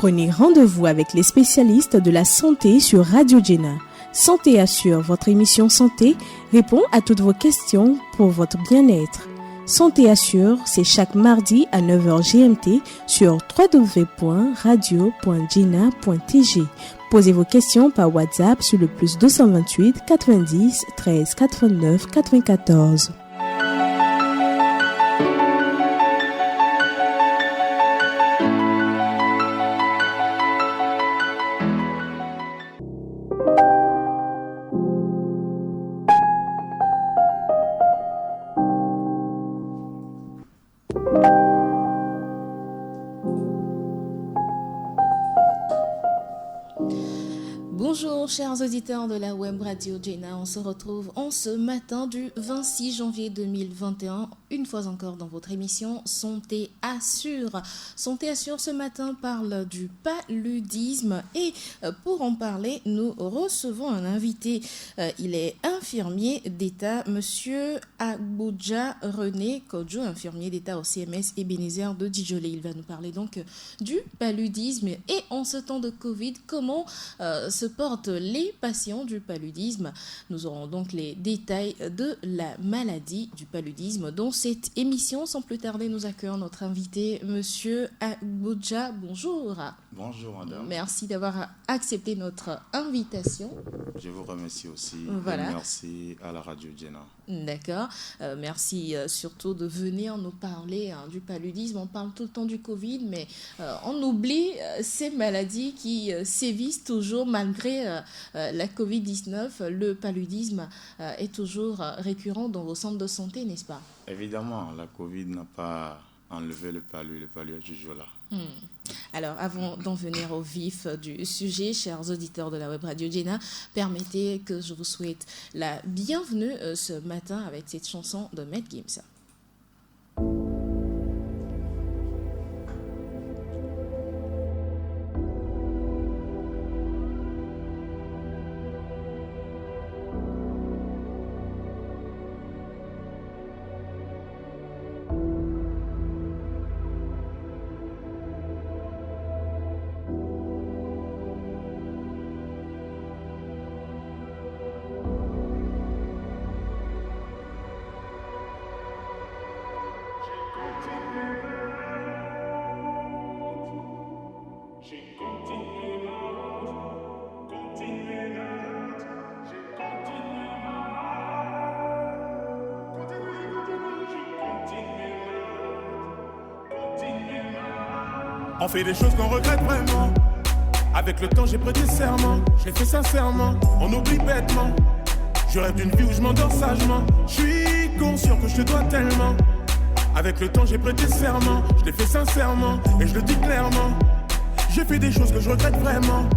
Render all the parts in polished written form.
Prenez rendez-vous avec les spécialistes de la santé sur Radio Jenna. Santé Assure, votre émission santé, répond à toutes vos questions pour votre bien-être. Santé Assure, c'est chaque mardi à 9h GMT sur www.radio.jenna.tg. Posez vos questions par WhatsApp sur le +228 90 13 89 94. Bonjour chers auditeurs de la web radio Jenna, on se retrouve en ce matin du 26 janvier 2021, une fois encore dans votre émission Santé Assure. Santé Assure ce matin parle du paludisme et pour en parler, nous recevons un invité. Il est infirmier d'État, Monsieur Agbodja René Kodjo, infirmier d'État au CMS Ebenezer de Djidjolé. Il va nous parler donc du paludisme et en ce temps de Covid, comment se portent les patients du paludisme. Nous aurons donc les détails de la maladie du paludisme dans cette émission. Sans plus tarder, nous accueillons notre invité, Monsieur Agbodja. Bonjour. Bonjour, madame. Merci d'avoir accepté notre invitation. Je vous remercie aussi. Voilà. Merci à la radio Jenna. D'accord. Merci surtout de venir nous parler du paludisme. On parle tout le temps du Covid, mais on oublie ces maladies qui sévissent toujours malgré la Covid-19. Le paludisme est toujours récurrent dans vos centres de santé, n'est-ce pas? Évidemment, la Covid n'a pas enlevé le palud est toujours là. Alors, avant d'en venir au vif du sujet, chers auditeurs de la web radio Jenna, permettez que je vous souhaite la bienvenue ce matin avec cette chanson de Matt Gims. On fait des choses qu'on regrette vraiment. Avec le temps j'ai prêté serment. Je l'ai fait sincèrement, on oublie bêtement. Je rêve d'une vie où je m'endors sagement. Je suis conscient que je te dois tellement. Avec le temps j'ai prêté serment. Je l'ai fait sincèrement et je le dis clairement. J'ai fait des choses que je regrette vraiment.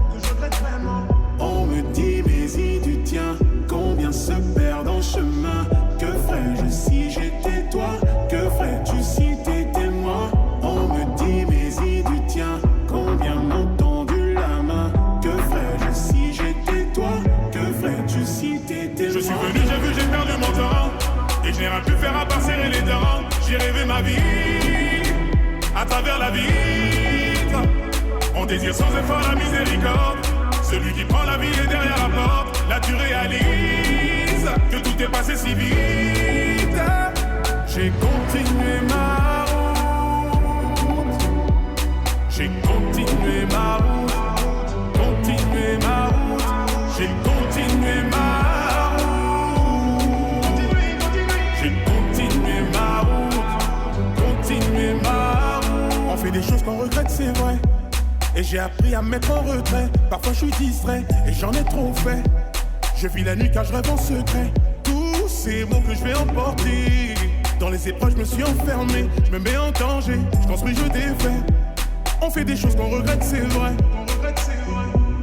On me dit mais y du tien, combien se perdent en chemin. Que ferais-je si j'étais toi? Que ferais-tu si t'étais moi? On me dit mais y du tien, combien m'ont tendu la main. Que ferais-je si j'étais toi? Que ferais-tu si t'étais moi? Je suis venu, j'ai vu, j'ai perdu mon temps. Et je n'ai rien pu faire à part serrer les dents. J'ai rêvé ma vie à travers la vitre. On désire sans effort la miséricorde. Celui qui prend la vie est derrière la porte. Là tu réalises que tout est passé si vite. J'ai continué ma route. J'ai continué ma route. Continué ma route. J'ai continué ma route. J'ai continué ma route. Continué ma route. On fait des choses qu'on regrette, c'est vrai. Et j'ai appris à me mettre en retrait. Parfois je suis distrait et j'en ai trop fait. Je vis la nuit car je rêve en secret. Tous ces mots que je vais emporter. Dans les épreuves je me suis enfermé. Je me mets en danger, je construis, je défais. On fait des choses qu'on regrette, c'est vrai.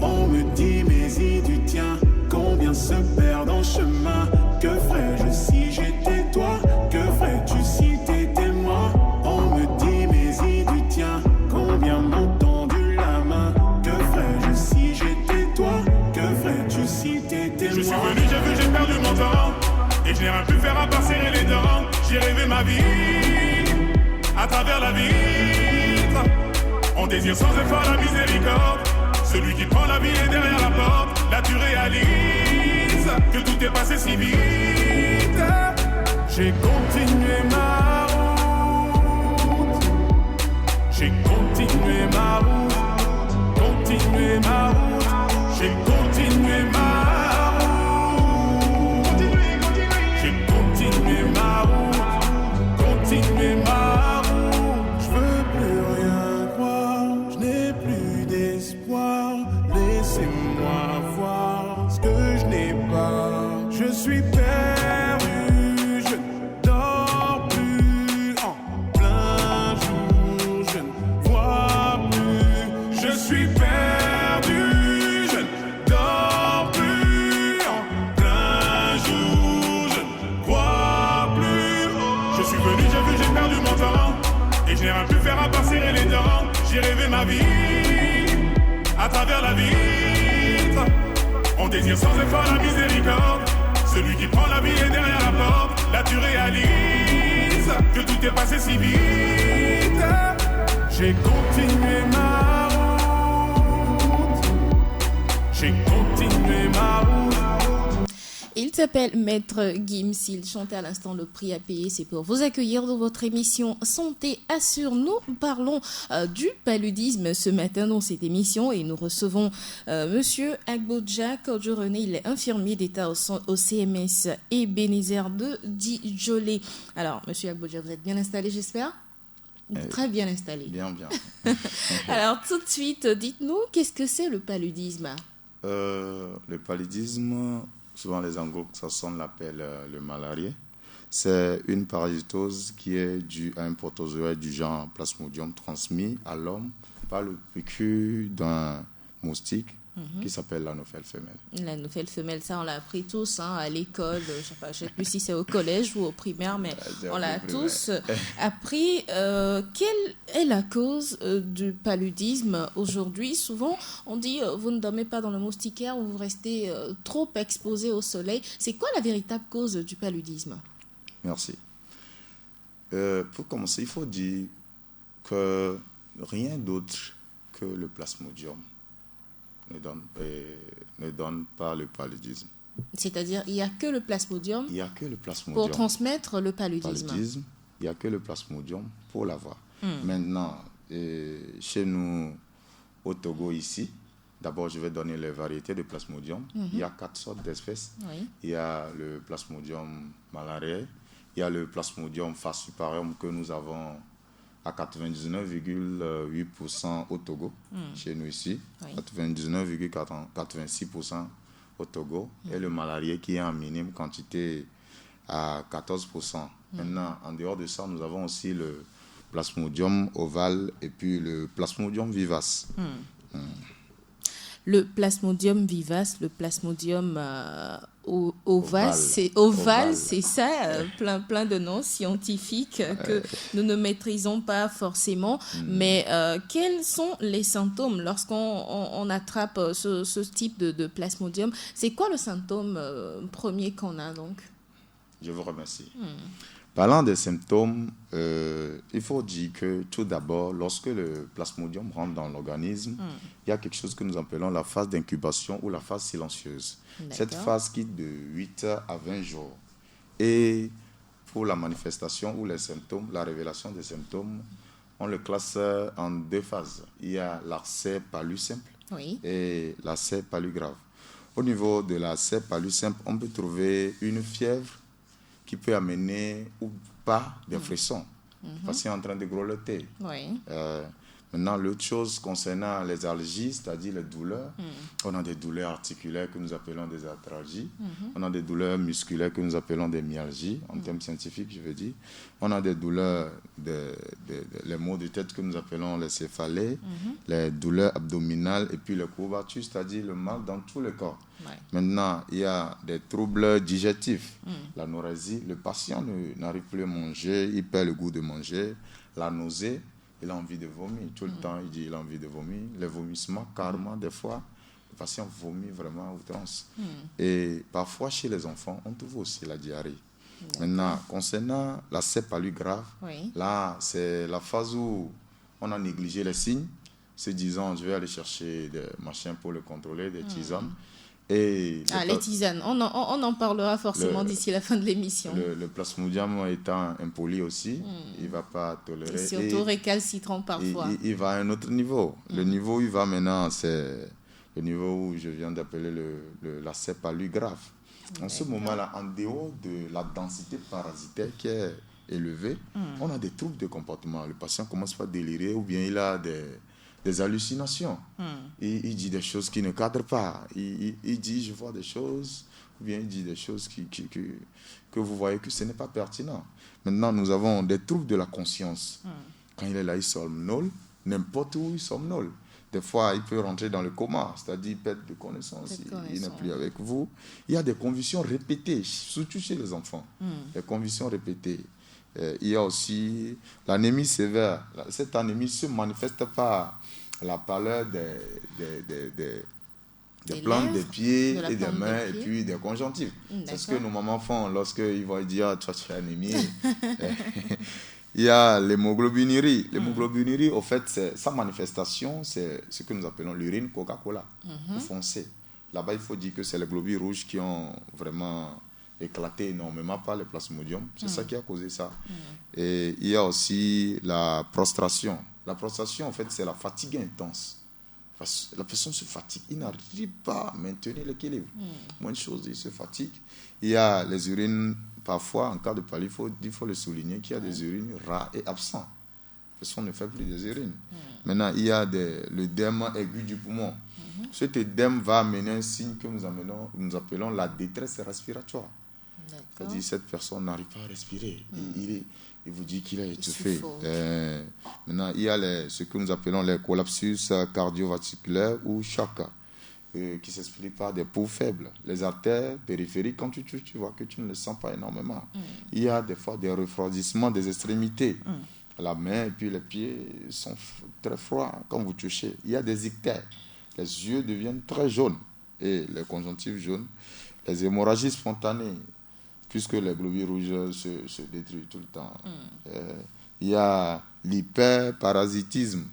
On me dit mais y du tien, combien se perdent en chemin. Que ferais-je si j'étais toi? Que ferais-tu si t'étais moi? On me dit mais y du tien, combien m'ont tendu la main. Que ferais-je si j'étais toi? Que ferais-tu si t'étais moi? Je suis venu, j'ai vu, j'ai perdu mon temps. Et je n'ai rien pu faire à part serrer les dents. J'ai rêvé ma vie à travers la vitre. On désire sans effort la miséricorde. Celui qui prend la vie est derrière la porte. Là tu réalises que tout est passé si vite. J'ai continué ma route. J'ai continué ma route. Continué ma route. J'ai continué ma route. J'ai continué ma route. Continué ma route. Je veux plus rien croire. Je n'ai plus d'espoir. Laissez-moi voir ce que je n'ai pas. Je suis perdu. Je ne dors plus en plein jour. Je ne vois plus. Je suis perdu. Et je n'ai rien pu faire à part serrer les dents. J'ai rêvé ma vie à travers la vitre. On désire sans effort la miséricorde. Celui qui prend la vie est derrière la porte. Là tu réalises que tout est passé si vite. J'ai continué ma route. J'ai continué ma route. Il s'appelle Maître Gims, il chantait à l'instant Le prix à payer, c'est pour vous accueillir dans votre émission Santé Assure. Nous parlons du paludisme ce matin dans cette émission et nous recevons Monsieur Agbodja Kodjo-René, il est infirmier d'État au CMS Ebenezer de Djolé. Alors, Monsieur Agbodja, vous êtes bien installé, j'espère ? Très bien installé. Bien. Alors, tout de suite, dites-nous, qu'est-ce que c'est le paludisme ? Le paludisme... Souvent, les anglo-saxons l'appellent le malaria. C'est une parasitose qui est due à un protozoaire du genre Plasmodium transmis à l'homme par le piqûre d'un moustique qui s'appelle l'anophèle femelle. L'anophèle femelle, ça on l'a appris tous à l'école. Je ne sais plus si c'est au collège ou au primaire, mais on l'a tous appris. Quelle est la cause du paludisme aujourd'hui ? Souvent, on dit vous ne dormez pas dans le moustiquaire ou vous restez trop exposé au soleil. C'est quoi la véritable cause du paludisme ? Merci. Pour commencer, il faut dire que rien d'autre que le Plasmodium ne donne pas le paludisme. C'est-à-dire, il n'y a que le Plasmodium, pour transmettre le paludisme. Il n'y a que le Plasmodium pour l'avoir. Maintenant, chez nous, au Togo, ici, d'abord, je vais donner les variétés de Plasmodium. Il y a 4 sortes d'espèces. Oui. Il y a le Plasmodium malariae, il y a le Plasmodium falciparum que nous avons à 99,8% au Togo, chez nous ici, oui. 99,86% au Togo, et le malarié qui est en minime quantité à 14%. Maintenant, en dehors de ça, nous avons aussi le Plasmodium ovale et puis le Plasmodium vivace. Le Plasmodium vivace, le Plasmodium ovale, c'est ça, plein de noms scientifiques que nous ne maîtrisons pas forcément. Mais quels sont les symptômes lorsqu'on attrape ce type de Plasmodium ? C'est quoi le symptôme premier qu'on a donc ? Je vous remercie. Parlant des symptômes, il faut dire que tout d'abord, lorsque le Plasmodium rentre dans l'organisme, il y a quelque chose que nous appelons la phase d'incubation ou la phase silencieuse. D'accord. Cette phase quitte de 8 à 20 jours. Et pour la manifestation ou les symptômes, la révélation des symptômes, on le classe en 2 phases. Il y a l'accès palu simple et l'accès palu grave. Au niveau de l'accès palu simple, on peut trouver une fièvre qui peut amener ou pas des frissons. Le patient est en train de grelotter. Oui. Maintenant, l'autre chose concernant les allergies, c'est-à-dire les douleurs, on a des douleurs articulaires que nous appelons des arthralgies, on a des douleurs musculaires que nous appelons des myalgies, en termes scientifiques, je veux dire. On a des douleurs, les maux de tête que nous appelons les céphalées, les douleurs abdominales et puis les courbatures, c'est-à-dire le mal dans tout le corps. Ouais. Maintenant, il y a des troubles digestifs, l'anorexie, le patient n'arrive plus à manger, il perd le goût de manger, la nausée, il a envie de vomir. Tout le temps, il dit qu'il a envie de vomir. Les vomissements, carrément, des fois, le patient vomit vraiment à outrance. Et parfois, chez les enfants, on trouve aussi la diarrhée. Maintenant, concernant la céphalue grave, là, c'est la phase où on a négligé les signes. se disant, je vais aller chercher des machins pour le contrôler, des tisanes. Et les tisanes, on en parlera forcément d'ici la fin de l'émission. Le plasmodium étant impoli aussi, il ne va pas tolérer. Et surtout récalcitrant parfois. Il va à un autre niveau. Le niveau où il va maintenant, c'est le niveau où je viens d'appeler la céphalue grave. En ce moment-là, en dehors de la densité parasitaire qui est élevée, on a des troubles de comportement. Le patient commence par délirer ou bien il a des hallucinations. Il dit des choses qui ne cadrent pas. Il dit, je vois des choses, ou bien il dit des choses que vous voyez que ce n'est pas pertinent. Maintenant, nous avons des troubles de la conscience. Quand il est là, il somnole. N'importe où, il somnole. Des fois, il peut rentrer dans le coma, c'est-à-dire il perd de connaissance, il n'est plus avec vous. Il y a des convulsions répétées, surtout chez les enfants. Des convulsions répétées. Il y a aussi l'anémie sévère. Cette anémie se manifeste par la pâleur des plantes des pieds et des mains et puis des conjonctives. C'est ce que nos mamans font lorsqu'ils vont dire « toi tu es anémie ». Il y a l'hémoglobinurie. L'hémoglobinurie, au fait, sa manifestation, c'est ce que nous appelons l'urine Coca-Cola, ou foncé. Là-bas, il faut dire que c'est les globules rouges qui ont vraiment éclaté énormément par le plasmodium. C'est ça qui a causé ça. Et il y a aussi la prostration. La prostration, en fait, c'est la fatigue intense. La personne se fatigue. Il n'arrive pas à maintenir l'équilibre. Moins de choses, il se fatigue. Il y a les urines, parfois, en cas de palu, il faut le souligner qu'il y a des urines rares et absents. La personne ne fait plus des urines. Maintenant, il y a l'œdème aigu du poumon. Cet œdème va amener un signe que nous appelons la détresse respiratoire. C'est-à-dire cette personne n'arrive pas à respirer. Il vous dit qu'il a étouffé. Maintenant, il y a ce que nous appelons les collapsus cardiovasculaires ou chocs, qui s'expliquent par des peaux faibles. Les artères périphériques, quand tu touches, tu vois que tu ne le sens pas énormément. Il y a des fois des refroidissements des extrémités. La main et puis les pieds sont très froids quand vous touchez. Il y a des ictères. Les yeux deviennent très jaunes et les conjonctives jaunes. Les hémorragies spontanées, puisque les globules rouges se détruisent tout le temps. Il y a l'hyperparasitisme.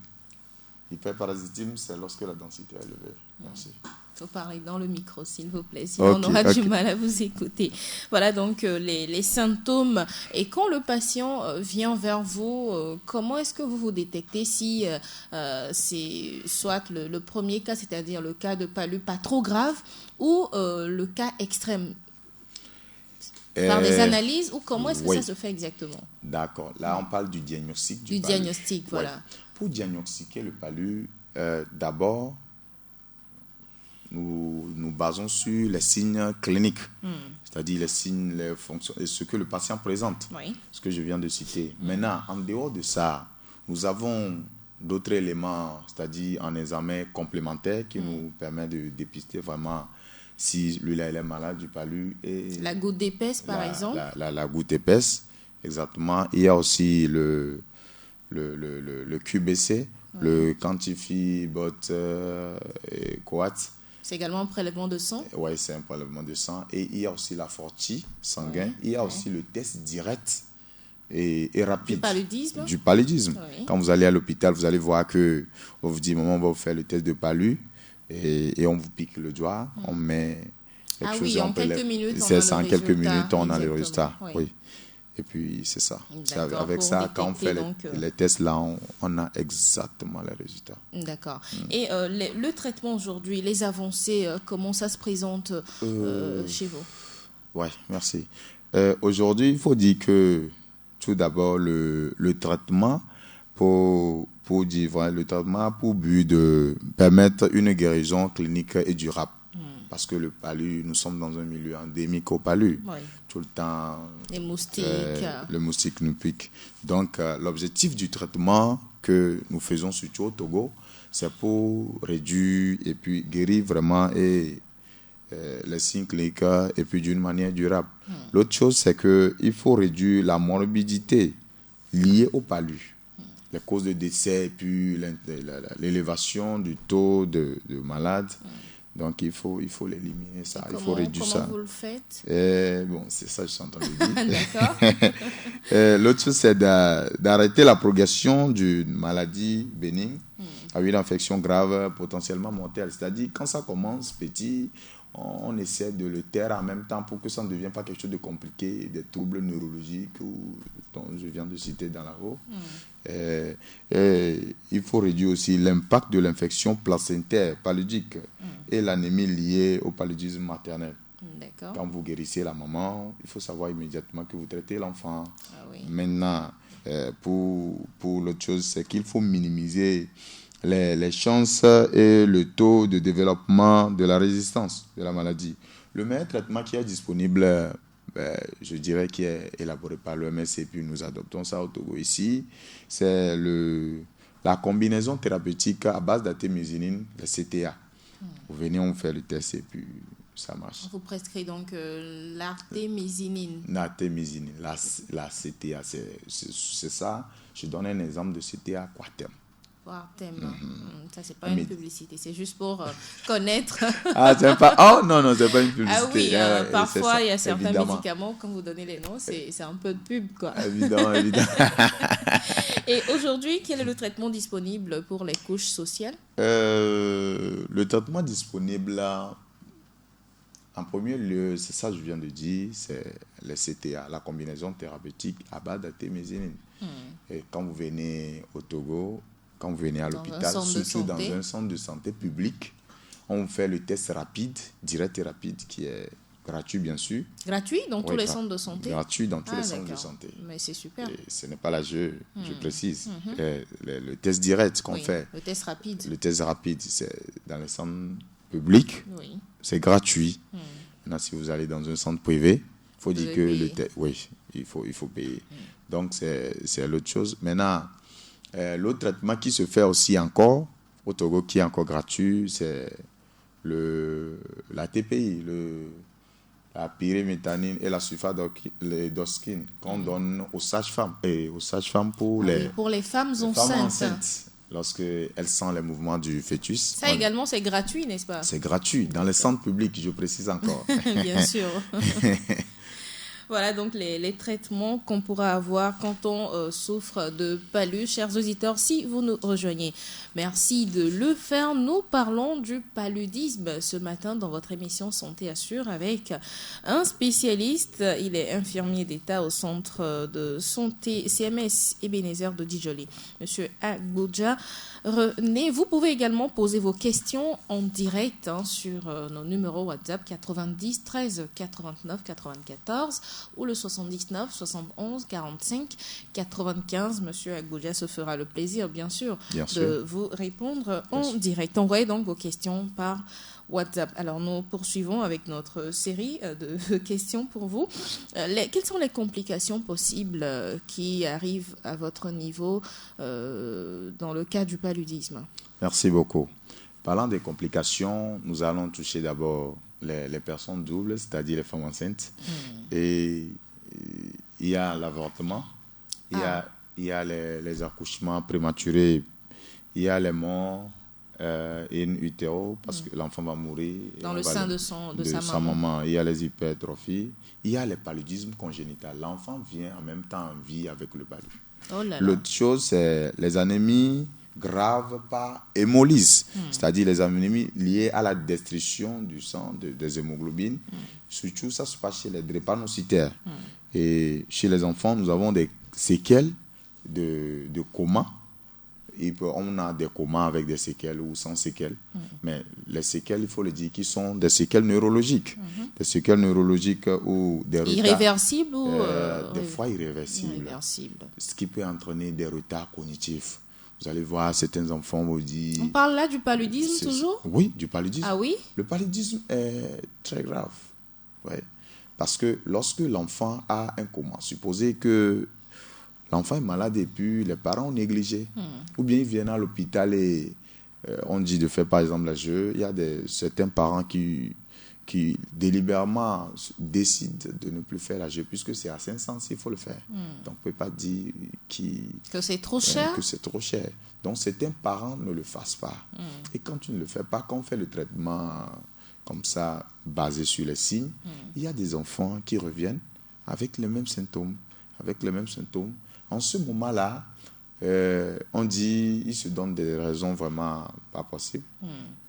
L'hyperparasitisme, c'est lorsque la densité est élevée. Merci. Il faut parler dans le micro, s'il vous plaît, sinon on aura du mal à vous écouter. Voilà donc les symptômes. Et quand le patient vient vers vous, comment est-ce que vous vous détectez si c'est soit le premier cas, c'est-à-dire le cas de palu pas trop grave, ou le cas extrême? Par des analyses, ou comment est-ce que ça se fait exactement? D'accord. Là, on parle du diagnostic du palu. Diagnostic, voilà. Pour diagnostiquer le palu, d'abord, nous basons sur les signes cliniques, c'est-à-dire les signes, les fonctions, et ce que le patient présente, ce que je viens de citer. Maintenant, en dehors de ça, nous avons d'autres éléments, c'est-à-dire un examen complémentaire qui nous permet de dépister vraiment si lui là, il est malade du palu. Et la goutte d'épaisse, par exemple. La goutte épaisse, exactement. Il y a aussi le QBC, le Quantify Bot Coat. C'est également un prélèvement de sang? Oui, c'est un prélèvement de sang. Et il y a aussi la fortie sanguine. Il y a aussi le test direct et rapide. Du paludisme? Oui. Quand vous allez à l'hôpital, vous allez voir que on vous dit, maman, on va vous faire le test de palu. Et on vous pique le doigt, on met quelque chose. En quelques minutes, en quelques minutes, on a le résultat. Oui. Et puis, c'est ça. Avec ça, quand on fait les tests, là, on a exactement les résultats. D'accord. Et le traitement aujourd'hui, les avancées, comment ça se présente chez vous? Oui, merci. Aujourd'hui, il faut dire que, tout d'abord, le traitement pour but de permettre une guérison clinique et durable. Parce que le palu, nous sommes dans un milieu endémique au palu. Tout le temps, les moustiques. Le moustique nous pique. Donc, l'objectif du traitement que nous faisons surtout au Togo, c'est pour réduire et puis guérir vraiment les signes cliniques et puis d'une manière durable. L'autre chose, c'est qu'il faut réduire la morbidité liée au palu. Les causes de décès et puis l'élévation du taux de malades. Donc, il faut l'éliminer, ça. Il faut réduire ça. Comment vous le faites? C'est ça que je suis en train de dire. D'accord. L'autre chose, c'est d'arrêter la progression d'une maladie bénigne à une infection grave, potentiellement mortelle. C'est-à-dire, quand ça commence petit, on essaie de le taire en même temps pour que ça ne devienne pas quelque chose de compliqué, des troubles neurologiques dont je viens de citer dans la haut. Il faut réduire aussi l'impact de l'infection placentaire, paludique, et l'anémie liée au paludisme maternel. D'accord. Quand vous guérissez la maman, il faut savoir immédiatement que vous traitez l'enfant. Ah oui. Maintenant, pour l'autre chose, c'est qu'il faut minimiser les chances et le taux de développement de la résistance de la maladie. Le meilleur traitement qui est disponible, je dirais qui est élaboré par l'OMS et puis nous adoptons ça au Togo ici, c'est la combinaison thérapeutique à base d'artémisinine, le CTA. Vous venez, on fait le test et puis ça marche. On vous prescrit donc l'artémisinine. L'artémisinine, la CTA, c'est ça. Je donne un exemple de CTA Quartem. Quartem. Ça, c'est pas une publicité, c'est juste pour connaître. Ah, c'est pas... Oh, non, c'est pas une publicité. Ah oui, parfois, il y a certains évidemment. Médicaments, quand vous donnez les noms, c'est un peu de pub, quoi. Évidemment. Et aujourd'hui, quel est le traitement disponible pour les couches sociales? Le traitement disponible, là, en premier lieu, c'est ça que je viens de dire, c'est le CTA, la combinaison thérapeutique à base d'artémisinine. Et quand vous venez au Togo, quand vous venez à l'hôpital, surtout dans un centre de santé public, on fait le test rapide, direct et rapide, qui est gratuit, bien sûr. Gratuit dans tous les centres de santé? Gratuit dans tous les centres de santé. Mais c'est super. Et ce n'est pas la je précise. Le test direct qu'on fait. Le test rapide. Le test rapide, c'est dans les centres publics. Oui. C'est gratuit. Maintenant, si vous allez dans un centre privé, il faut dire que le test... Oui, il faut payer. Donc, c'est l'autre chose. Maintenant, l'autre traitement qui se fait aussi encore, au Togo, qui est encore gratuit, c'est la TPI, la pyriméthamine et la sulfadosquine qu'on donne aux sages-femmes. Et aux sages-femmes pour les femmes enceintes. Lorsqu'elles sentent les mouvements du fœtus. Ça également, c'est gratuit, n'est-ce pas? C'est gratuit, dans les centres publics, je précise encore. Bien sûr. Voilà donc les traitements qu'on pourra avoir quand on souffre de palud. Chers auditeurs, si vous nous rejoignez, merci de le faire. Nous parlons du paludisme ce matin dans votre émission Santé Assure avec un spécialiste. Il est infirmier d'État au centre de santé CMS Ebenezer de Djidjoli. Monsieur Agbodja René, vous pouvez également poser vos questions en direct sur nos numéros WhatsApp 90 13 89 94 ou le 79 71 45 95. Monsieur Agbodja se fera le plaisir, bien sûr, de vous répondre en direct. Envoyez donc vos questions par WhatsApp. Alors, nous poursuivons avec notre série de questions pour vous. Quelles sont les complications possibles qui arrivent à votre niveau dans le cas du paludisme? Merci beaucoup. Parlant des complications, nous allons toucher d'abord les personnes doubles, c'est-à-dire les femmes enceintes. Et il y a l'avortement, il y a les accouchements prématurés, il y a les morts in utero, parce que l'enfant va mourir dans le sein de sa maman. Il y a les hypertrophies, il y a les paludismes congénitaux. L'enfant vient en même temps en vie avec le palud. L'autre chose, c'est les anémies graves par hémolyse, c'est-à-dire les anémies liées à la destruction du sang, des hémoglobines. Surtout, ça se passe chez les drépanocytaires. Et chez les enfants, nous avons des séquelles de coma. On a des comas avec des séquelles ou sans séquelles. Mais les séquelles, il faut le dire, qui sont des séquelles neurologiques. Des séquelles neurologiques ou des retards. Irréversibles ou des fois irréversibles. Ce qui peut entraîner des retards cognitifs. Vous allez voir certains enfants vous dire... On parle là du paludisme toujours? Oui, du paludisme. Ah oui? Le paludisme est très grave. Ouais. Parce que lorsque l'enfant a un coma, supposez que l'enfant est malade et puis les parents ont négligé. Ou bien ils viennent à l'hôpital et on dit de faire par exemple la jeu. Il y a certains parents qui délibérément décident de ne plus faire la jeu puisque c'est à 500 s'il faut le faire. Donc on ne peut pas dire que c'est trop cher. Que c'est trop cher. Donc certains parents ne le fassent pas. Et quand tu ne le fais pas, quand on fait le traitement comme ça, basé sur les signes, il y a des enfants qui reviennent avec les mêmes symptômes. En ce moment-là, on dit il se donne des raisons vraiment pas possibles.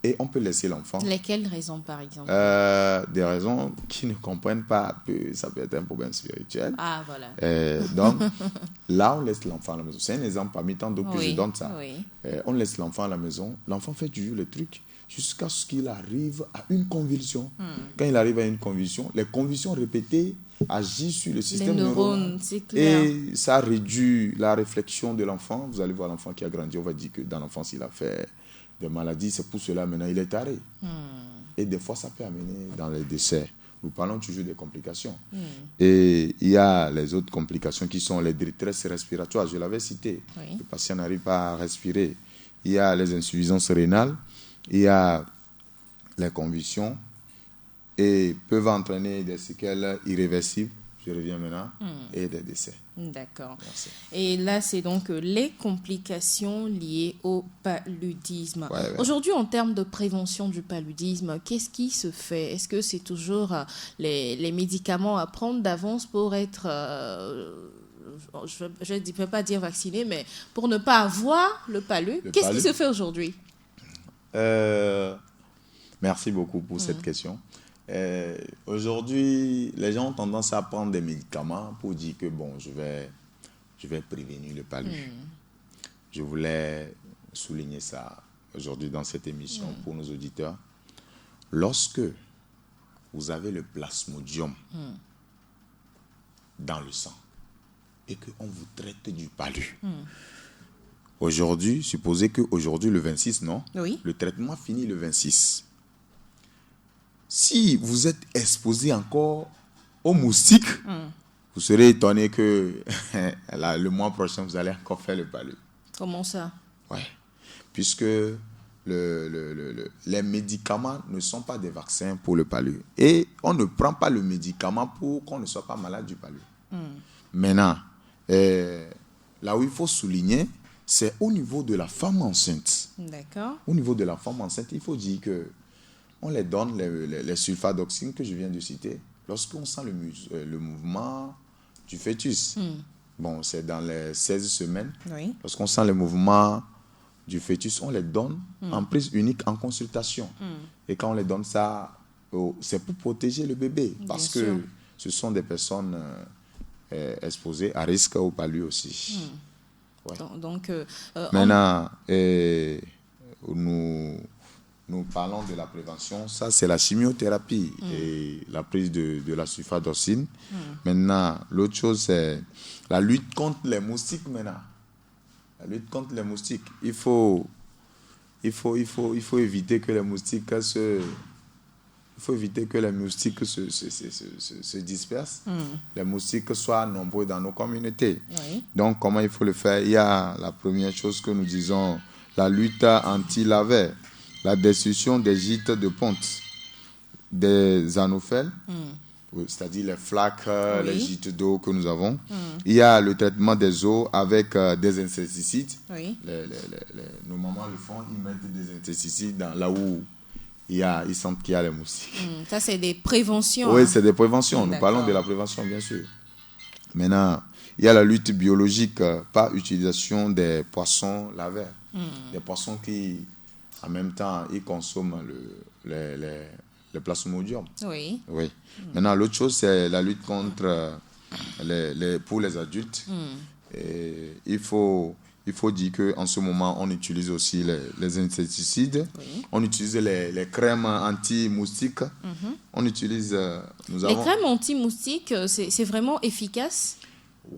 Et on peut laisser l'enfant. Lesquelles raisons, par exemple? Des raisons qui ne comprennent pas que ça peut être un problème spirituel. Ah, voilà. Donc, là, on laisse l'enfant à la maison. C'est un exemple parmi tant d'autres que je donne ça. Oui. On laisse l'enfant à la maison. L'enfant fait toujours le truc jusqu'à ce qu'il arrive à une convulsion. Quand il arrive à une convulsion, les convulsions répétées agissent sur le système neuronal. C'est clair. Et ça réduit la réflexion de l'enfant. Vous allez voir l'enfant qui a grandi. On va dire que dans l'enfance, il a fait des maladies. C'est pour cela, maintenant, il est taré. Et des fois, ça peut amener dans les décès. Nous parlons toujours des complications. Et il y a les autres complications qui sont les détresses respiratoires. Je l'avais cité. Oui. Le patient n'arrive pas à respirer. Il y a les insuffisances rénales. Il y a les convulsions et peuvent entraîner des séquelles irréversibles, je reviens maintenant, et des décès. D'accord. Merci. Et là, c'est donc les complications liées au paludisme. Ouais. Aujourd'hui, en termes de prévention du paludisme, qu'est-ce qui se fait? Est-ce que c'est toujours les médicaments à prendre d'avance pour être... je ne peux pas dire vacciné, mais pour ne pas avoir le palud. Qu'est-ce qui se fait aujourd'hui? Merci beaucoup pour cette question. Aujourd'hui, les gens ont tendance à prendre des médicaments pour dire que bon, je vais prévenir le palud. Je voulais souligner ça aujourd'hui dans cette émission pour nos auditeurs. Lorsque vous avez le plasmodium dans le sang et qu'on vous traite du palud, aujourd'hui, supposez qu'aujourd'hui, le 26, non? Oui. Le traitement finit le 26. Si vous êtes exposé encore aux moustiques, vous serez étonné que le mois prochain, vous allez encore faire le palud. Comment ça? Oui. Puisque les médicaments ne sont pas des vaccins pour le palud. Et on ne prend pas le médicament pour qu'on ne soit pas malade du palud. Maintenant, là où il faut souligner, c'est au niveau de la femme enceinte. D'accord. Au niveau de la femme enceinte, il faut dire que on les donne les sulfadoxines que je viens de citer lorsqu'on sent le mouvement du fœtus. Bon, c'est dans les 16 semaines. Oui. Lorsqu'on sent le mouvement du fœtus, on les donne en prise unique en consultation. Et quand on les donne ça, c'est pour protéger le bébé. Parce que ce sont des personnes exposées à risque au palud aussi. Ouais. Donc, maintenant, nous parlons de la prévention. Ça, c'est la chimiothérapie et la prise de la sulfadoxine. Maintenant, l'autre chose, c'est la lutte contre les moustiques. Maintenant, la lutte contre les moustiques. Il faut éviter que les moustiques se dispersent. Les moustiques soient nombreux dans nos communautés. Oui. Donc, comment il faut le faire? Il y a la première chose que nous disons, la lutte anti-laver, la destruction des gîtes de ponte, des anophèles, c'est-à-dire les flaques, les gîtes d'eau que nous avons. Il y a le traitement des eaux avec des insecticides. Oui. Nos mamans le font, ils mettent des insecticides là où ils sentent qu'il y a les moustiques. Ça, c'est des préventions. Oui, c'est des préventions. Nous D'accord. parlons de la prévention, bien sûr. Maintenant, il y a la lutte biologique par utilisation des poissons laveurs. Des poissons qui, en même temps, ils consomment le plasmodium. Oui. Oui. Maintenant, l'autre chose, c'est la lutte contre pour les adultes. Et il faut dire qu'en ce moment, on utilise aussi les insecticides. Oui. On utilise les crèmes anti-moustiques. On utilise... Les crèmes anti-moustiques, c'est vraiment efficace?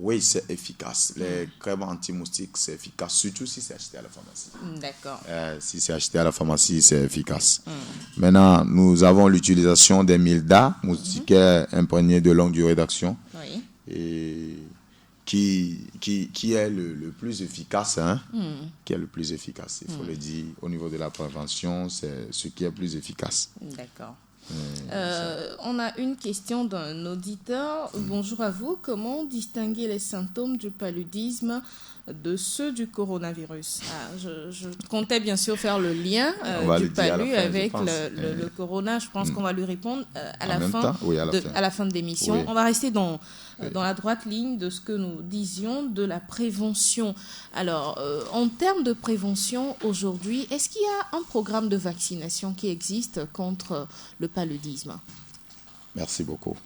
Oui, c'est efficace. Les crèmes anti-moustiques, c'est efficace, surtout si c'est acheté à la pharmacie. D'accord. Si c'est acheté à la pharmacie, c'est efficace. Maintenant, nous avons l'utilisation des mildas, moustiquaires imprégnés de longue durée d'action, Oui. et qui est le plus efficace. Qui est le plus efficace, il faut le dire. Au niveau de la prévention, c'est ce qui est plus efficace. D'accord. On a une question d'un auditeur. Bonjour à vous. Comment distinguer les symptômes du paludisme de ceux du coronavirus? Je comptais bien sûr faire le lien du palu avec le corona. Je pense qu'on va lui répondre à la fin de l'émission. Oui. On va rester dans la droite ligne de ce que nous disions de la prévention. Alors, en termes de prévention aujourd'hui, est-ce qu'il y a un programme de vaccination qui existe contre le paludisme? Merci beaucoup.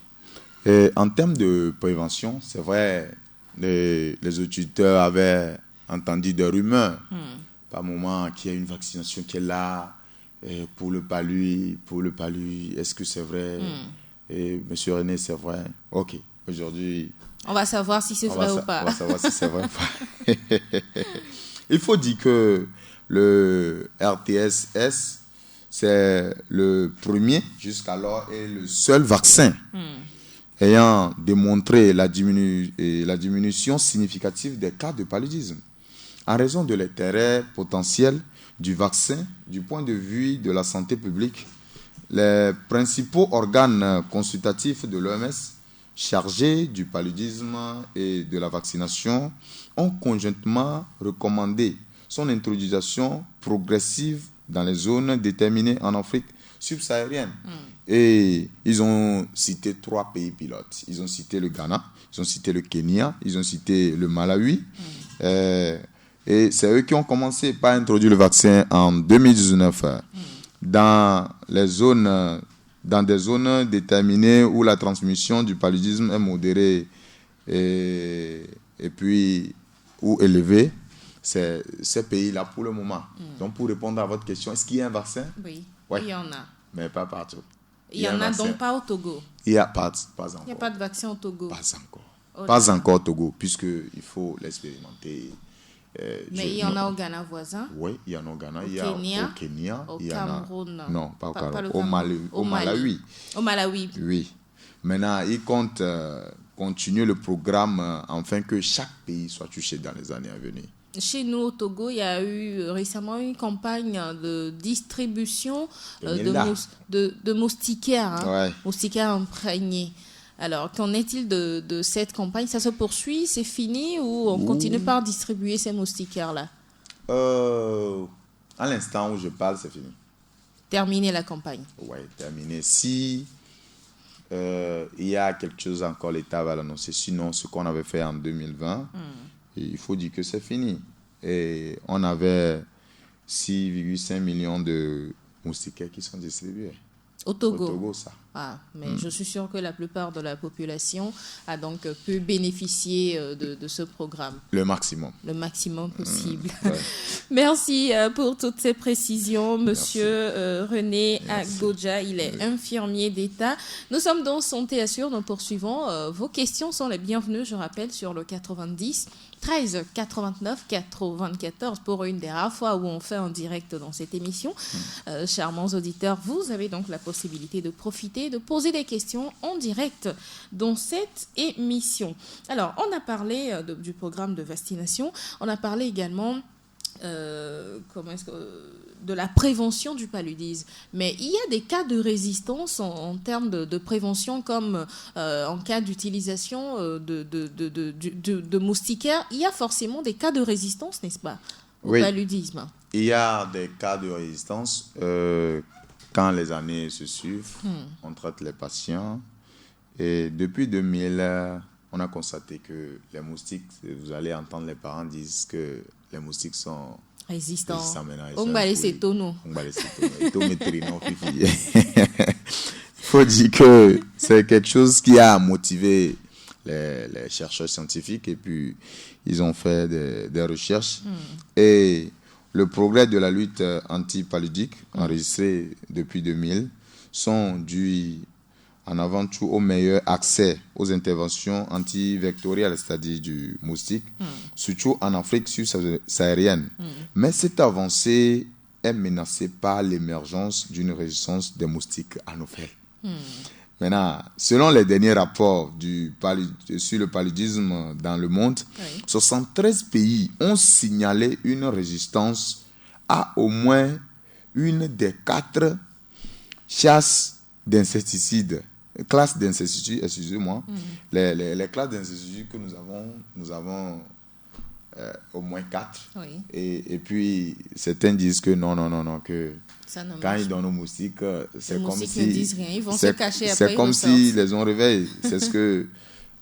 Et en termes de prévention, c'est vrai, les auditeurs avaient entendu des rumeurs par moment qu'il y a une vaccination qui est là pour le palu. Est-ce que c'est vrai? Et M. René, c'est vrai. OK. Aujourd'hui, on va savoir si c'est vrai ou pas. On va savoir si c'est vrai ou pas. Il faut dire que le RTS-S, c'est le premier jusqu'alors et le seul vaccin ayant démontré la diminution significative des cas de paludisme. En raison de l'intérêt potentiel du vaccin du point de vue de la santé publique, les principaux organes consultatifs de l'OMS chargés du paludisme et de la vaccination ont conjointement recommandé son introduction progressive dans les zones déterminées en Afrique subsaharienne. Et ils ont cité 3 pays pilotes. Ils ont cité le Ghana, ils ont cité le Kenya, ils ont cité le Malawi. Et c'est eux qui ont commencé par introduire le vaccin en 2019 dans des zones déterminées où la transmission du paludisme est modérée et puis ou élevée. C'est ces pays-là pour le moment. Donc, pour répondre à votre question, est-ce qu'il y a un vaccin? Oui, ouais. Il y en a. Mais pas partout. Il y en a donc pas au Togo? Il n'y a pas encore. Il n'y a pas de vaccin au Togo? Pas encore. Pas encore au Togo, puisqu'il faut l'expérimenter. Mais il y en a au Ghana voisin? Oui, il y en a au Ghana. Il y a au Kenya. Au Cameroun? Non, pas au Cameroun. Au Malawi. Au Malawi. Oui. Maintenant, ils comptent continuer le programme afin que chaque pays soit touché dans les années à venir. Chez nous, au Togo, il y a eu récemment une campagne de distribution de moustiquaires, moustiquaires imprégnés. Alors, qu'en est-il de cette campagne? Ça se poursuit? C'est fini? Ou on continue par distribuer ces moustiquaires-là? À l'instant où je parle, c'est fini. Terminer la campagne? Oui, terminer. Si il y a quelque chose encore, l'État va l'annoncer. Sinon, ce qu'on avait fait en 2020... il faut dire que c'est fini. Et on avait 6,5 millions de moustiquaires qui sont distribués. Au Togo? Au Togo, ça. Mais je suis sûre que la plupart de la population a donc pu bénéficier de ce programme. Le maximum. Le maximum possible. Ouais. Merci pour toutes ces précisions, Monsieur René Agodja. Il est infirmier d'État. Nous sommes dans Santé Assure. Nous poursuivons. Vos questions sont les bienvenues, je rappelle, sur le 90 13 89 94 pour une des rares fois où on fait en direct dans cette émission. Charmants auditeurs, vous avez donc la possibilité de profiter, de poser des questions en direct dans cette émission. Alors, on a parlé du programme de vaccination, on a parlé également de la prévention du paludisme. Mais il y a des cas de résistance en termes de prévention, comme en cas d'utilisation de moustiquaires. Il y a forcément des cas de résistance, n'est-ce pas, au paludisme? Il y a des cas de résistance quand les années se suivent. On traite les patients. Et depuis 2000, on a constaté que les moustiques, vous allez entendre les parents dire que les moustiques sont résistants. Il faut dire que c'est quelque chose qui a motivé les chercheurs scientifiques et puis ils ont fait des recherches. Et le progrès de la lutte anti-paludique enregistré depuis 2000 sont dus en avant tout au meilleur accès aux interventions antivectorielles, c'est-à-dire du moustique, surtout en Afrique subsaharienne. Mais cette avancée est menacée par l'émergence d'une résistance des moustiques anopheles. Maintenant, selon les derniers rapports sur le paludisme dans le monde, 73 pays ont signalé une résistance à au moins une des 4 chasses d'insecticides, excusez-moi, les classes d'insecticides que nous avons au moins 4. Oui. Et puis, certains disent que non, que quand ils donnent aux moustiques, c'est comme si... Les moustiques ne disent rien, ils vont se cacher après. C'est comme si les on réveille. C'est ce que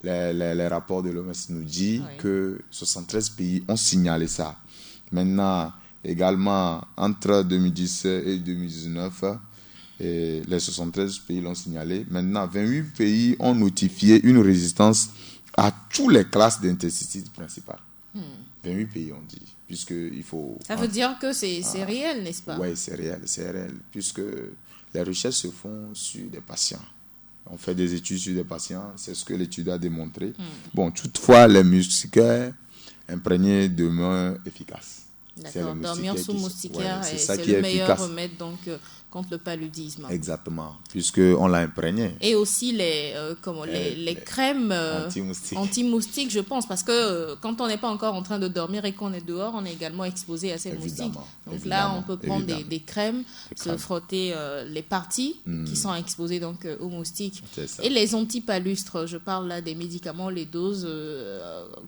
les rapports de l'OMS nous disent, que 73 pays ont signalé ça. Maintenant, également, entre 2017 et 2019, les 73 pays l'ont signalé. Maintenant, 28 pays ont notifié une résistance à toutes les classes d'insecticides principales. 28 pays ont dit, puisqu'il faut... Ça veut dire que c'est réel, n'est-ce pas? Oui, c'est réel, puisque les recherches se font sur des patients. On fait des études sur des patients, c'est ce que l'étude a démontré. Bon, toutefois, les moustiquaires imprégnés demeurent efficaces. D'accord, dormir sous moustiquaire, c'est le meilleur remède donc, contre le paludisme. Exactement, puisqu'on l'a imprégné. Et aussi les crèmes anti-moustiques, je pense, parce que quand on n'est pas encore en train de dormir et qu'on est dehors, on est également exposé à ces moustiques. Donc là, on peut prendre des crèmes, se frotter les parties qui sont exposées donc, aux moustiques. Et les antipalustres, je parle là des médicaments, les doses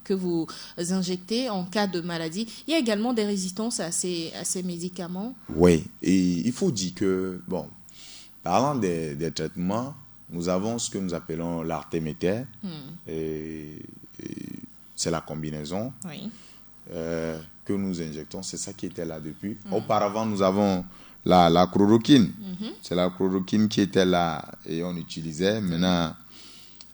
que vous injectez en cas de maladie. Il y a également des résistances à ces médicaments. Oui, et il faut dire que, bon, parlant des traitements, nous avons ce que nous appelons l'artéméter. C'est la combinaison que nous injectons. C'est ça qui était là depuis. Auparavant, nous avons la chloroquine. C'est la chloroquine qui était là et on utilisait. Maintenant,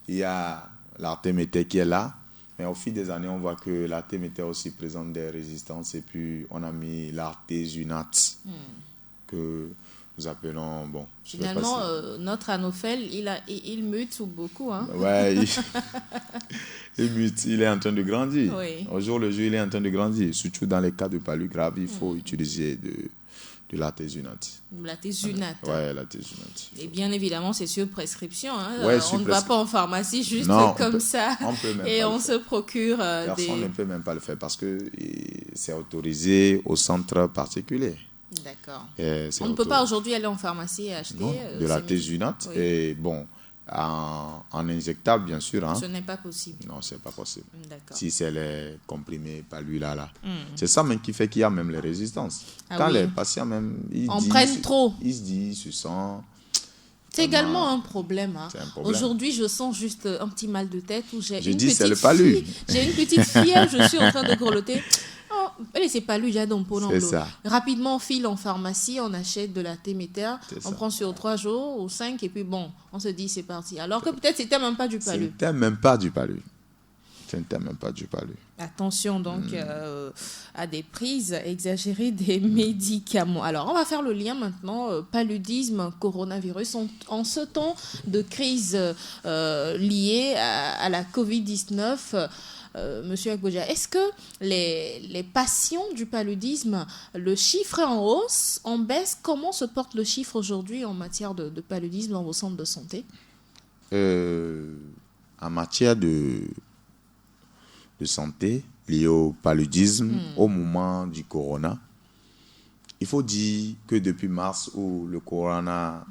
il y a l'artéméter qui est là. Mais au fil des années, on voit que l'artéméter aussi présente des résistances. Et puis, on a mis l'artésunate que nous appelons... Bon, finalement, notre anophèle, il mute beaucoup. Hein? Oui, il mute. Il est en train de grandir. Oui. Au jour le jour, il est en train de grandir. Surtout dans les cas de palud grave, il faut utiliser de l'artésunate. L'artésunate. Oui, l'artésunate. Et bien évidemment, c'est sur prescription. Hein. Ouais, on ne va pas en pharmacie juste comme ça. Et on se procure Personne ne peut même pas le faire parce que c'est autorisé au centre particulier. D'accord. On ne peut pas aujourd'hui aller en pharmacie et acheter de l'artésunate. Oui. Et bon, en injectable, bien sûr. Hein. Ce n'est pas possible. Non, ce n'est pas possible. D'accord. Si c'est les comprimés par lui là. C'est ça même qui fait qu'il y a même les résistances. Quand les patients même... prennent trop. Ils se disent, ils se sentent... C'est également un problème. Hein. Aujourd'hui, je sens juste un petit mal de tête où j'ai une petite fièvre, je suis en train de grelotter. C'est pas lui, j'ai donc pour rapidement on file en pharmacie, on achète de l'artéméter, on prend sur 3 jours ou 5 et puis bon, on se dit c'est parti. Alors que peut-être c'était même pas du palud. C'était même pas du palud. Attention donc à des prises exagérées des médicaments. Alors on va faire le lien maintenant, paludisme, coronavirus. En ce temps de crise liée à la Covid-19, Monsieur Agboja, est-ce que les patients du paludisme, le chiffre est en hausse, en baisse? Comment se porte le chiffre aujourd'hui en matière de paludisme dans vos centres de santé? En matière de santé liée au paludisme, au moment du corona, il faut dire que depuis mars où le corona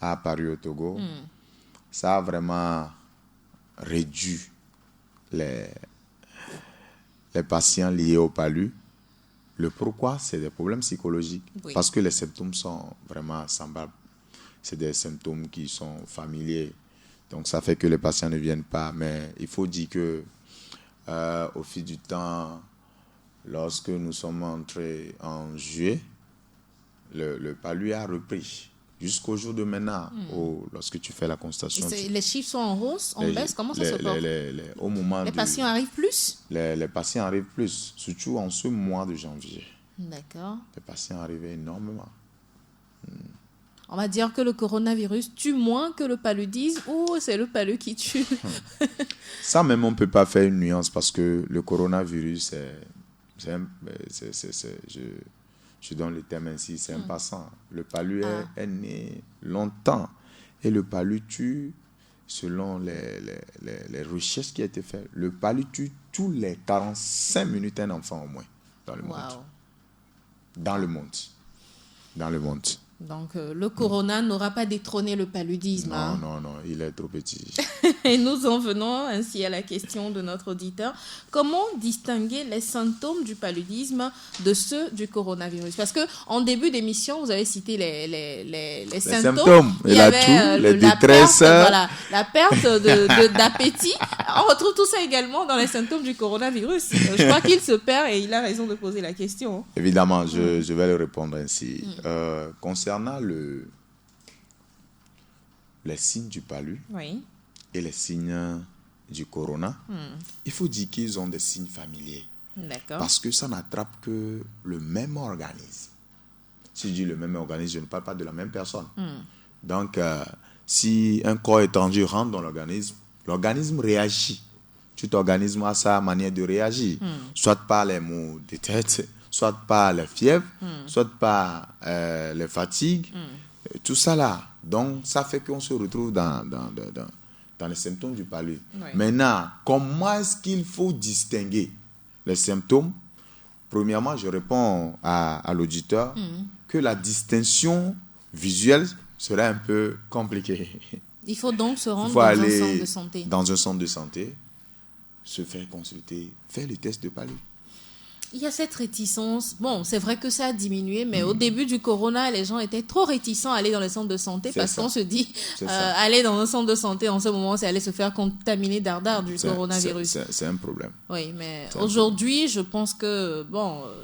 a apparu au Togo, ça a vraiment réduit les patients liés au palud. Le pourquoi, c'est des problèmes psychologiques. Oui. Parce que les symptômes sont vraiment semblables. C'est des symptômes qui sont familiers. Donc, ça fait que les patients ne viennent pas. Mais il faut dire que au fil du temps, lorsque nous sommes entrés en juillet, le palud a repris. Jusqu'au jour de maintenant, lorsque tu fais la constatation. Les chiffres sont en hausse, en baisse, comment ça se porte? Au moment les patients arrivent plus? Les patients arrivent plus, surtout en ce mois de janvier. D'accord. Les patients arrivent énormément. On va dire que le coronavirus tue moins que le paludisme ou c'est le palud qui tue? Ça même, on ne peut pas faire une nuance parce que le coronavirus, je donne le terme ainsi, c'est un passant. Le palud est né longtemps et le palud tue, selon les recherches qui ont été faites, le palud tue tous les 45 minutes un enfant au moins dans le monde. Dans le monde. Donc, le corona n'aura pas détrôné le paludisme. Non, il est trop petit. Et nous en venons ainsi à la question de notre auditeur. Comment distinguer les symptômes du paludisme de ceux du coronavirus? Parce qu'en début d'émission, vous avez cité les symptômes. Il y avait les détresses. La perte d'appétit. On retrouve tout ça également dans les symptômes du coronavirus. Je crois qu'il se perd et il a raison de poser la question. Évidemment, je vais le répondre ainsi. Concernant les signes du palu et les signes du corona, il faut dire qu'ils ont des signes familiers. D'accord. Parce que ça n'attrape que le même organisme. Si je dis le même organisme, je ne parle pas de la même personne. Donc, si un corps étranger rentre dans l'organisme réagit. Tout organisme a sa manière de réagir. Soit par les maux de tête, soit par la fièvre, soit par les fatigues, tout ça là. Donc, ça fait qu'on se retrouve dans les symptômes du palu. Maintenant, comment est-ce qu'il faut distinguer les symptômes? Premièrement, je réponds à l'auditeur que la distinction visuelle serait un peu compliquée. Il faut donc se rendre dans un centre de santé. Dans un centre de santé, se faire consulter, faire le test de palu. Il y a cette réticence. Bon, c'est vrai que ça a diminué, mais au début du corona, les gens étaient trop réticents à aller dans les centres de santé parce qu'on se dit, aller dans un centre de santé en ce moment, c'est aller se faire contaminer dardard du coronavirus. C'est un problème. Oui, mais aujourd'hui, je pense que,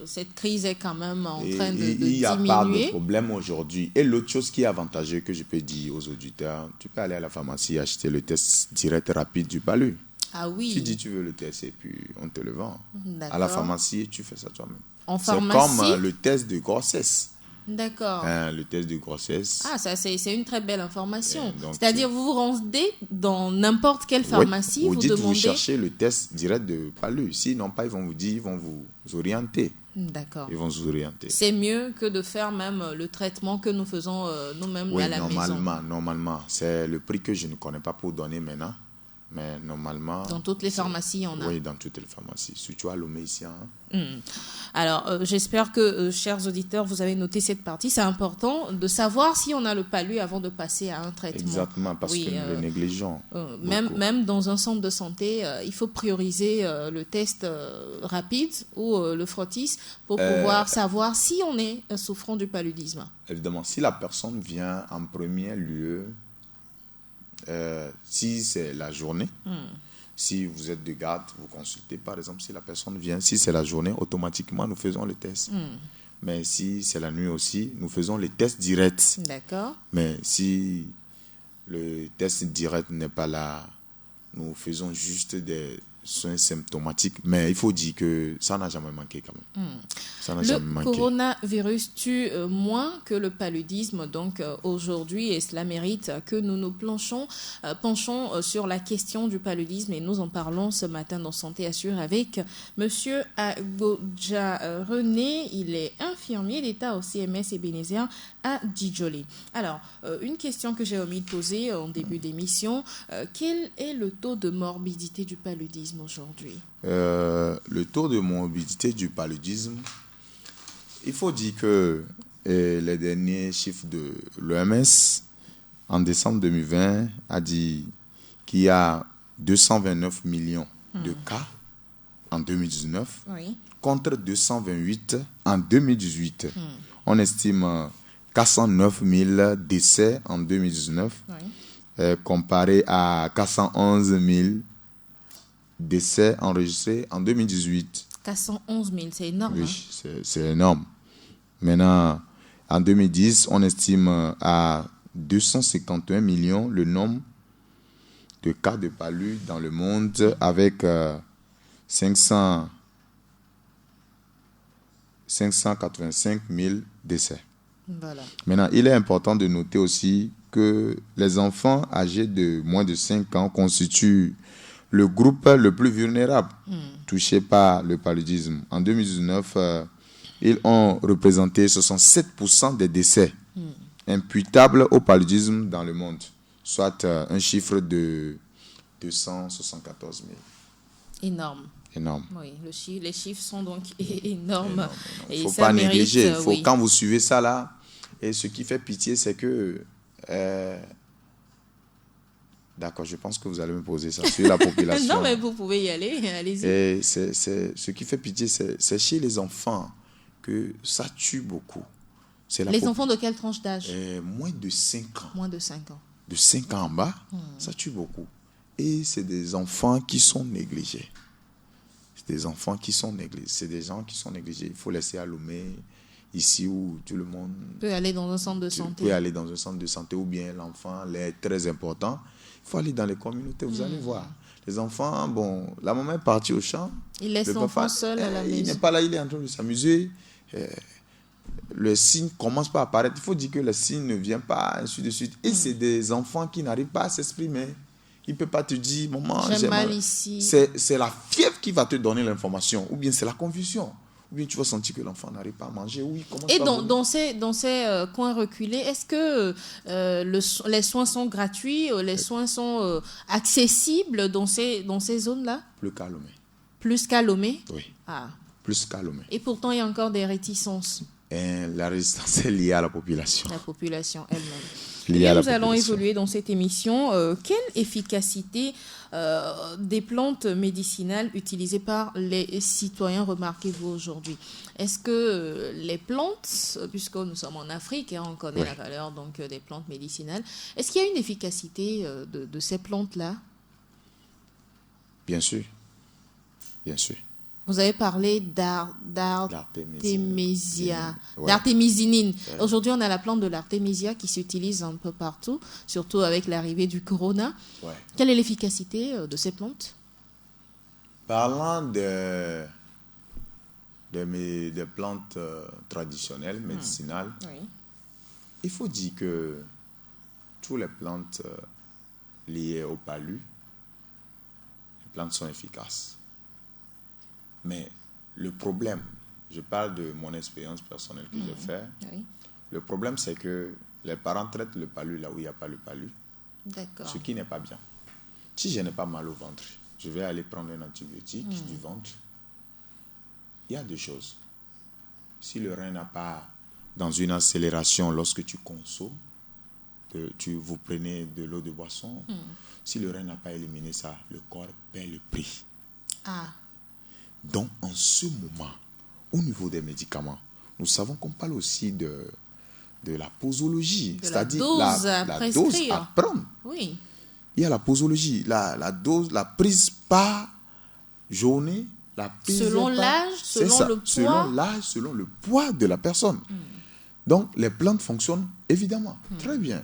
cette crise est quand même en train de diminuer. Il n'y a pas de problème aujourd'hui. Et l'autre chose qui est avantageuse que je peux dire aux auditeurs, tu peux aller à la pharmacie acheter le test direct rapide du palu. Ah oui. Tu dis tu veux le test et puis on te le vend. D'accord. À la pharmacie, tu fais ça toi-même. En pharmacie? C'est comme le test de grossesse. D'accord. Le test de grossesse. Ah, ça c'est une très belle information. C'est-à-dire vous vous rendez dans n'importe quelle pharmacie, vous demandez... Vous cherchez le test direct de palu. Sinon pas, ils vont vous dire, ils vont vous orienter. D'accord. Ils vont vous orienter. C'est mieux que de faire même le traitement que nous faisons nous-mêmes à la maison. Normalement. C'est le prix que je ne connais pas pour donner maintenant. Mais normalement... Dans toutes les pharmacies, il y en a. Oui, dans toutes les pharmacies. Surtout à Lomé ici. Alors, j'espère que, chers auditeurs, vous avez noté cette partie. C'est important de savoir si on a le palu avant de passer à un traitement. Exactement, parce que nous le négligeons. Même dans un centre de santé, il faut prioriser le test rapide ou le frottis pour pouvoir savoir si on est souffrant du paludisme. Évidemment, si la personne vient en premier lieu... si c'est la journée, si vous êtes de garde, vous consultez par exemple, si la personne vient, si c'est la journée, automatiquement nous faisons le test. Mais si c'est la nuit aussi, nous faisons les tests directs. D'accord. Mais si le test direct n'est pas là, nous faisons juste des soins symptomatiques. Mais il faut dire que ça n'a jamais manqué quand même. Ça n'a jamais manqué. Le coronavirus tue moins que le paludisme. Donc aujourd'hui, et cela mérite que nous nous penchons sur la question du paludisme. Et nous en parlons ce matin dans Santé Assure avec Monsieur Agodja René. Il est infirmier d'État au CMS Ebenezer à Djidjolé. Alors, une question que j'ai omis de poser en début d'émission. Quel est le taux de morbidité du paludisme aujourd'hui? Le taux de morbidité du paludisme, il faut dire que les derniers chiffres de l'OMS en décembre 2020 a dit qu'il y a 229 millions de cas en 2019 contre 228 en 2018. On estime 409 000 décès en 2019 comparé à 411 000 décès enregistrés en 2018. 411 000, c'est énorme. Oui, c'est énorme. Maintenant, en 2010, on estime à 251 millions le nombre de cas de palu dans le monde avec 585 000 décès. Voilà. Maintenant, il est important de noter aussi que les enfants âgés de moins de 5 ans constituent le groupe le plus vulnérable touché par le paludisme. En 2019, ils ont représenté 67% des décès imputables au paludisme dans le monde, soit un chiffre de 274 000. Énorme. Oui, les chiffres sont donc énormes. Il ne faut pas négliger. Quand vous suivez ça là, Et ce qui fait pitié, c'est que... D'accord, je pense que vous allez me poser ça sur la population. Non, mais vous pouvez y aller, allez-y. Et ce qui fait pitié, c'est chez les enfants que ça tue beaucoup. Les enfants de quelle tranche d'âge? Moins de 5 ans. Moins de 5 ans. De 5 ans en bas, ça tue beaucoup. Et c'est des enfants qui sont négligés. C'est des enfants qui sont négligés. C'est des gens qui sont négligés. Il faut laisser à Lomé, ici où tout le monde... peut aller dans un centre de santé. Peut aller dans un centre de santé ou bien l'enfant est très important. Il faut aller dans les communautés, vous allez voir. Les enfants, bon, la maman est partie au champ. Il laisse l'enfant seul à la maison. Il n'est pas là, il est en train de s'amuser. Le signe commence pas à apparaître. Il faut dire que le signe ne vient pas, ainsi de suite. Et c'est des enfants qui n'arrivent pas à s'exprimer. Il ne peut pas te dire, maman, j'ai mal ici. C'est la fièvre qui va te donner l'information. Ou bien c'est la confusion. Ou bien tu vas sentir que l'enfant n'arrive pas à manger. Oui, et dans ces coins reculés, est-ce que les soins sont gratuits, les soins sont accessibles dans ces zones-là? Plus qu'à Lomé. Plus qu'à Lomé? Oui. Ah. Plus qu'à Lomé. Et pourtant, il y a encore des réticences. Et la résistance est liée à la population. La population elle-même. Nous allons évoluer dans cette émission. Quelle efficacité des plantes médicinales utilisées par les citoyens remarquez-vous aujourd'hui? Est-ce que les plantes, puisque nous sommes en Afrique et on connaît la valeur donc, des plantes médicinales, est-ce qu'il y a une efficacité de ces plantes-là? Bien sûr. Bien sûr. Vous avez parlé d'artémisia, d'artémisinine. Ouais. Aujourd'hui, on a la plante de l'artémisia qui s'utilise un peu partout, surtout avec l'arrivée du corona. Ouais. Quelle est l'efficacité de ces plantes? Parlant des plantes traditionnelles, médicinales, il faut dire que toutes les plantes liées au palu, les plantes sont efficaces. Mais le problème, je parle de mon expérience personnelle que j'ai faite. Le problème, c'est que les parents traitent le palu là où il n'y a pas le palu. D'accord. Ce qui n'est pas bien. Si je n'ai pas mal au ventre, je vais aller prendre un antibiotique du ventre. Il y a deux choses. Si le rein n'a pas dans une accélération lorsque tu consommes, vous prenez de l'eau de boisson, si le rein n'a pas éliminé ça, le corps paie le prix. Ah. Donc, en ce moment, au niveau des médicaments, nous savons qu'on parle aussi de la posologie, c'est-à-dire la dose à prendre. Oui. Il y a la posologie, la dose, la prise par journée, la prise selon l'âge, selon le poids. Selon l'âge, selon le poids de la personne. Donc, les plantes fonctionnent évidemment très bien.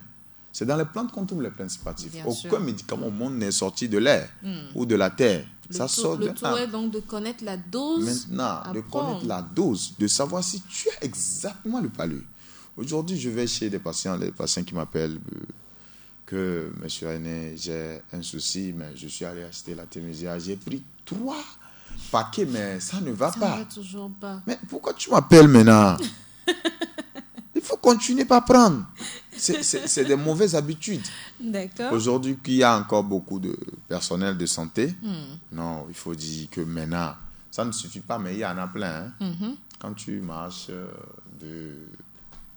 C'est dans les plantes qu'on trouve les principes actifs. Aucun médicament au monde n'est sorti de l'air ou de la terre. Le tout est donc de connaître la dose. Maintenant, de connaître la dose, de savoir si tu as exactement le palu. Aujourd'hui, je vais chez les patients qui m'appellent que, monsieur René, j'ai un souci, mais je suis allé acheter la Thémésia. J'ai pris 3 paquets, mais ça ne va pas. Ça ne va toujours pas. Mais pourquoi tu m'appelles maintenant? Il faut continuer par prendre. C'est des mauvaises habitudes. D'accord. Aujourd'hui, qu'il y a encore beaucoup de personnel de santé, non, il faut dire que maintenant, ça ne suffit pas, mais il y en a plein. Quand tu marches de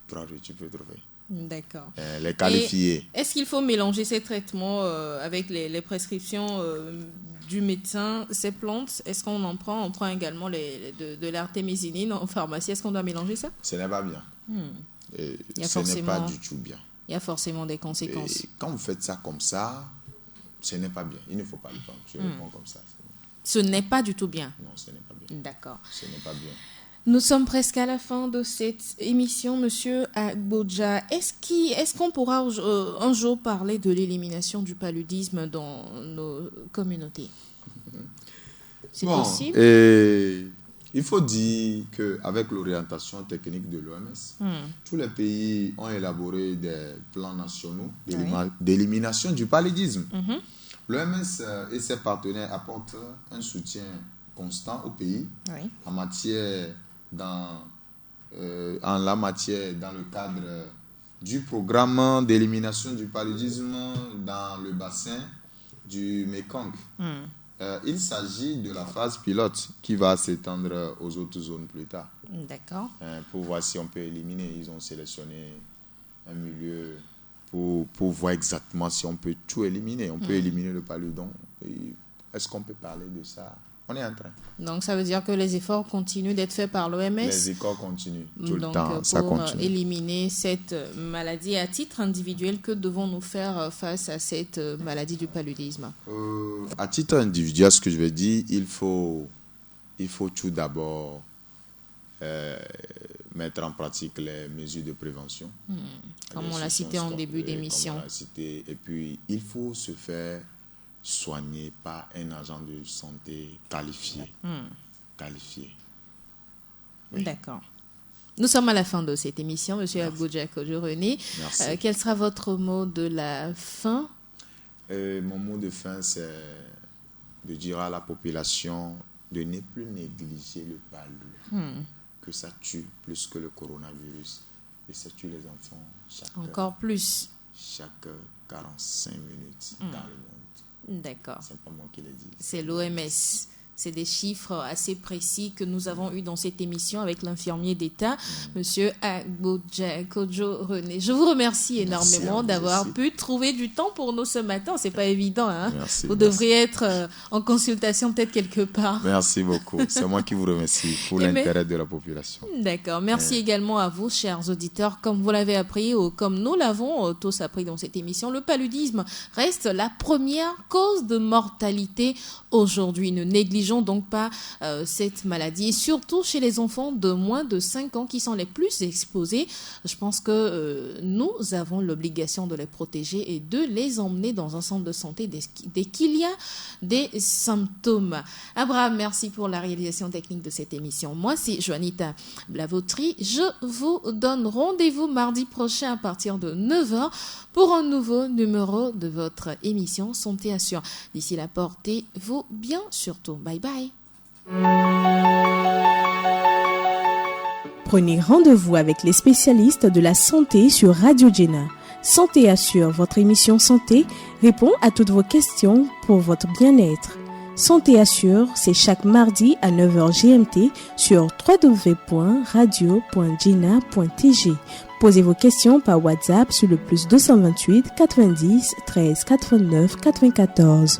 3 rues, tu peux trouver. D'accord. Les qualifiés. Est-ce qu'il faut mélanger ces traitements avec les prescriptions du médecin, ces plantes? Est-ce qu'on en prend? On prend également de l'artémisinine en pharmacie. Est-ce qu'on doit mélanger ça? Ce n'est pas bien. Ce n'est pas du tout bien. Il y a forcément des conséquences. Et quand vous faites ça comme ça, ce n'est pas bien. Il ne faut pas le prendre. Je réponds comme ça. Ce n'est pas du tout bien. Non, ce n'est pas bien. D'accord. Ce n'est pas bien. Nous sommes presque à la fin de cette émission, Monsieur Agbodja. Est-ce qu'on pourra un jour parler de l'élimination du paludisme dans nos communautés? C'est possible? Il faut dire qu'avec l'orientation technique de l'OMS, tous les pays ont élaboré des plans nationaux d'élimination du paludisme. L'OMS et ses partenaires apportent un soutien constant au pays en la matière dans le cadre du programme d'élimination du paludisme dans le bassin du Mekong. Il s'agit de la phase pilote qui va s'étendre aux autres zones plus tard. D'accord. Pour voir si on peut éliminer. Ils ont sélectionné un milieu pour voir exactement si on peut tout éliminer. On peut éliminer le paludon. Est-ce qu'on peut parler de ça? On est en train. Donc, ça veut dire que les efforts continuent d'être faits par l'OMS. Les efforts continuent tout le temps. Ça continue. Pour éliminer cette maladie, à titre individuel, que devons-nous faire face à cette maladie du paludisme? À titre individuel, ce que je vais dire, il faut tout d'abord mettre en pratique les mesures de prévention. Comme on l'a cité en début d'émission. Et puis, il faut se faire soigné par un agent de santé qualifié. Oui. D'accord. Nous sommes à la fin de cette émission, M. Agboudja Kodjo-René. Quel sera votre mot de la fin? Mon mot de fin, c'est de dire à la population de ne plus négliger le palu, que ça tue plus que le coronavirus. Et ça tue les enfants chaque 45 minutes dans le monde. D'accord. C'est pas moi qui l'ai dit. C'est l'OMS. C'est des chiffres assez précis que nous avons eus dans cette émission avec l'infirmier d'État, Monsieur Agboudja Kodjo-René. Je vous remercie énormément d'avoir pu trouver du temps pour nous ce matin. C'est pas évident, hein? Vous devriez être en consultation peut-être quelque part. Merci beaucoup. C'est moi qui vous remercie pour l'intérêt de la population. D'accord. Merci également à vous, chers auditeurs. Comme vous l'avez appris ou comme nous l'avons tous appris dans cette émission, le paludisme reste la première cause de mortalité aujourd'hui. Ne négligeons donc pas cette maladie, et surtout chez les enfants de moins de 5 ans qui sont les plus exposés. Je pense que nous avons l'obligation de les protéger et de les emmener dans un centre de santé dès qu'il y a des symptômes. Abraham, merci pour la réalisation technique de cette émission. Moi, c'est Joanita Blavotry. Je vous donne rendez-vous mardi prochain à partir de 9h pour un nouveau numéro de votre émission Santé Assure. D'ici là, portez-vous bien surtout. Bye bye. Prenez rendez-vous avec les spécialistes de la santé sur Radio Jena. Santé Assure, votre émission santé, répond à toutes vos questions pour votre bien-être. Santé Assure, c'est chaque mardi à 9h GMT sur www.radio.jena.tg. Posez vos questions par WhatsApp sur le +228 90 13 89 94.